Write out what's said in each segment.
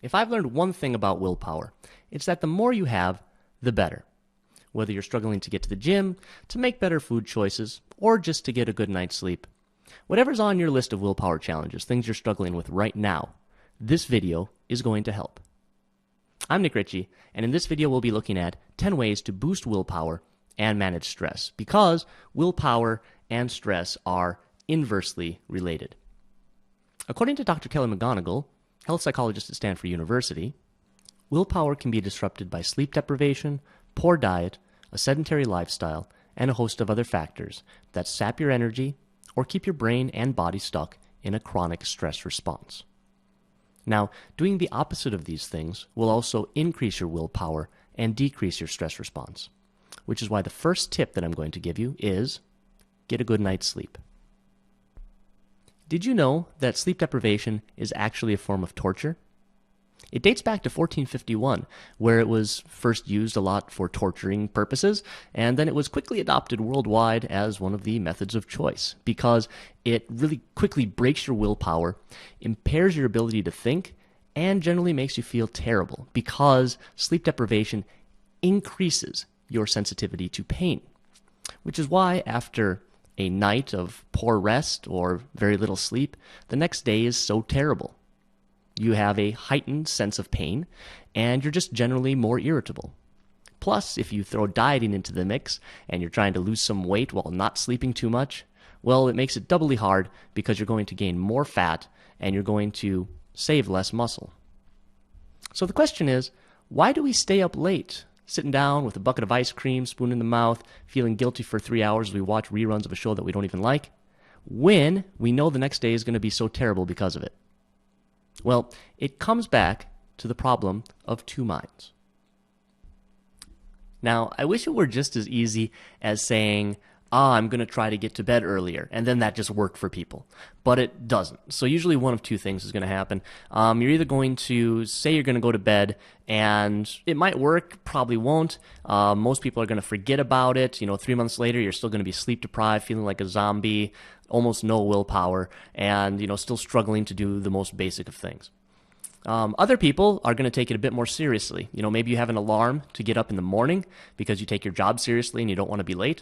If I've learned one thing about willpower, it's that the more you have, the better. Whether you're struggling to get to the gym, to make better food choices, or just to get a good night's sleep. Whatever's on your list of willpower challenges, things you're struggling with right now, this video is going to help. I'm Nick Ritchie, and in this video we'll be looking at 10 ways to boost willpower and manage stress, because willpower and stress are inversely related. According to Dr. Kelly McGonigal, health psychologist at Stanford University, willpower can be disrupted by sleep deprivation, poor diet, a sedentary lifestyle, and a host of other factors that sap your energy or keep your brain and body stuck in a chronic stress response. Now, doing the opposite of these things will also increase your willpower and decrease your stress response, which is why the first tip that I'm going to give you is get a good night's sleep. Did you know that sleep deprivation is actually a form of torture? It dates back to 1451, where it was first used a lot for torturing purposes, and then it was quickly adopted worldwide as one of the methods of choice, because it really quickly breaks your willpower, impairs your ability to think, and generally makes you feel terrible, because sleep deprivation increases your sensitivity to pain. Which is why after a night of poor rest or very little sleep, the next day is so terrible. You have a heightened sense of pain, and you're just generally more irritable. Plus, if you throw dieting into the mix, and you're trying to lose some weight while not sleeping too much, well, it makes it doubly hard because you're going to gain more fat, and you're going to save less muscle. So the question is, why do we stay up late, sitting down with a bucket of ice cream, spoon in the mouth, feeling guilty for 3 hours as we watch reruns of a show that we don't even like, when we know the next day is going to be so terrible because of it? Well, it comes back to the problem of two minds. Now, I wish it were just as easy as saying, I'm going to try to get to bed earlier, and then that just worked for people. But it doesn't. So usually one of two things is going to happen. You're either going to say you're going to go to bed, and it might work, probably won't. Most people are going to forget about it. 3 months later, you're still going to be sleep deprived, feeling like a zombie, almost no willpower, and still struggling to do the most basic of things. Other people are going to take it a bit more seriously. Maybe you have an alarm to get up in the morning because you take your job seriously and you don't want to be late.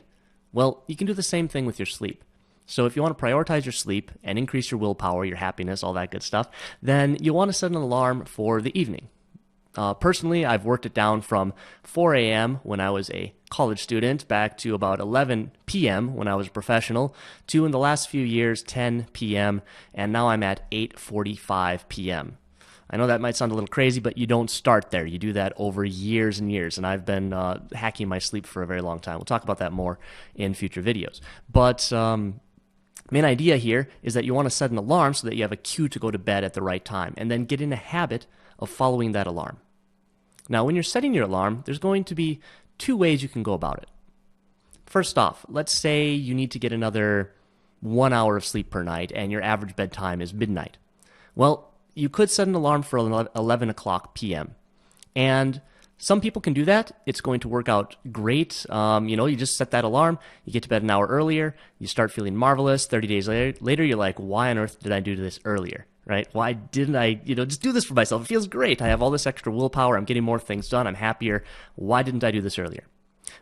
Well, you can do the same thing with your sleep. So if you want to prioritize your sleep and increase your willpower, your happiness, all that good stuff, then you want to set an alarm for the evening. Personally, I've worked it down from 4 a.m. when I was a college student back to about 11 p.m. when I was a professional, to in the last few years 10 p.m., and now I'm at 8:45 p.m. I know that might sound a little crazy, but you don't start there. You do that over years and years, and I've been hacking my sleep for a very long time. We'll talk about that more in future videos. But main idea here is that you want to set an alarm so that you have a cue to go to bed at the right time, and then get in a habit of following that alarm. Now, when you're setting your alarm, there's going to be two ways you can go about it. First off, let's say you need to get another 1 hour of sleep per night, and your average bedtime is midnight. Well, you could set an alarm for 11 o'clock p.m. And some people can do that. It's going to work out great. You just set that alarm, you get to bed an hour earlier, you start feeling marvelous. 30 days later, you're like, why on earth did I do this earlier? Right? Why didn't I, just do this for myself? It feels great. I have all this extra willpower. I'm getting more things done. I'm happier. Why didn't I do this earlier?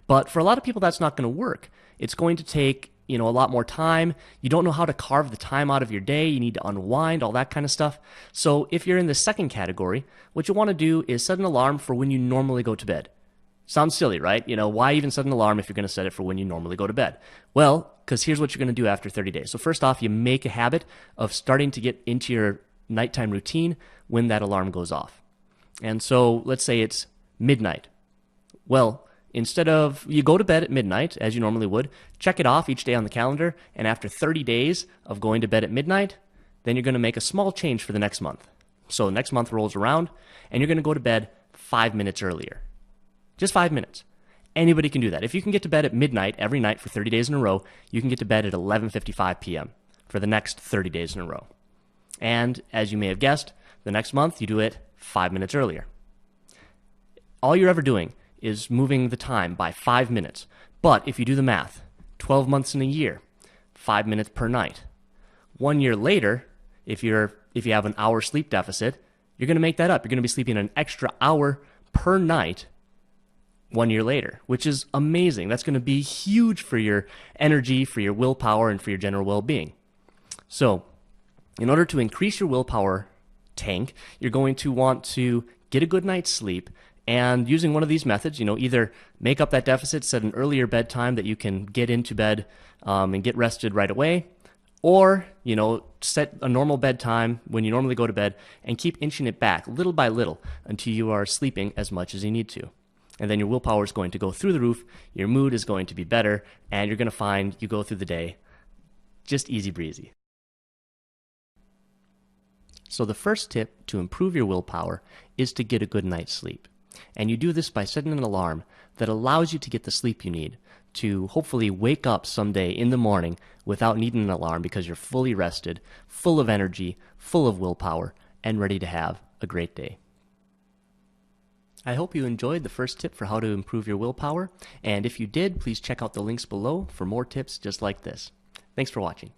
But for a lot of people, that's not going to work. It's going to take a lot more time. You don't know how to carve the time out of your day. You need to unwind, all that kind of stuff. So if you're in the second category, what you want to do is set an alarm for when you normally go to bed. Sounds silly, right? Why even set an alarm if you're going to set it for when you normally go to bed? Well, because here's what you're going to do after 30 days. So first off, you make a habit of starting to get into your nighttime routine when that alarm goes off. And so let's say it's midnight. Well, instead of, you go to bed at midnight, as you normally would, check it off each day on the calendar, and after 30 days of going to bed at midnight, then you're going to make a small change for the next month. So next month rolls around, and you're going to go to bed 5 minutes earlier. Just 5 minutes. Anybody can do that. If you can get to bed at midnight every night for 30 days in a row, you can get to bed at 11:55 p.m. for the next 30 days in a row. And as you may have guessed, the next month you do it 5 minutes earlier. All you're ever doing is moving the time by 5 minutes. But if you do the math, 12 months in a year, 5 minutes per night. 1 year later, if you have an hour sleep deficit, you're going to make that up. You're going to be sleeping an extra hour per night 1 year later, which is amazing. That's going to be huge for your energy, for your willpower, and for your general well-being. So, in order to increase your willpower tank, you're going to want to get a good night's sleep, and using one of these methods, either make up that deficit, set an earlier bedtime that you can get into bed and get rested right away, or, set a normal bedtime when you normally go to bed and keep inching it back little by little until you are sleeping as much as you need to. And then your willpower is going to go through the roof, your mood is going to be better, and you're going to find you go through the day just easy breezy. So the first tip to improve your willpower is to get a good night's sleep. And you do this by setting an alarm that allows you to get the sleep you need to hopefully wake up someday in the morning without needing an alarm because you're fully rested, full of energy, full of willpower, and ready to have a great day. I hope you enjoyed the first tip for how to improve your willpower, and if you did, please check out the links below for more tips just like this. Thanks for watching.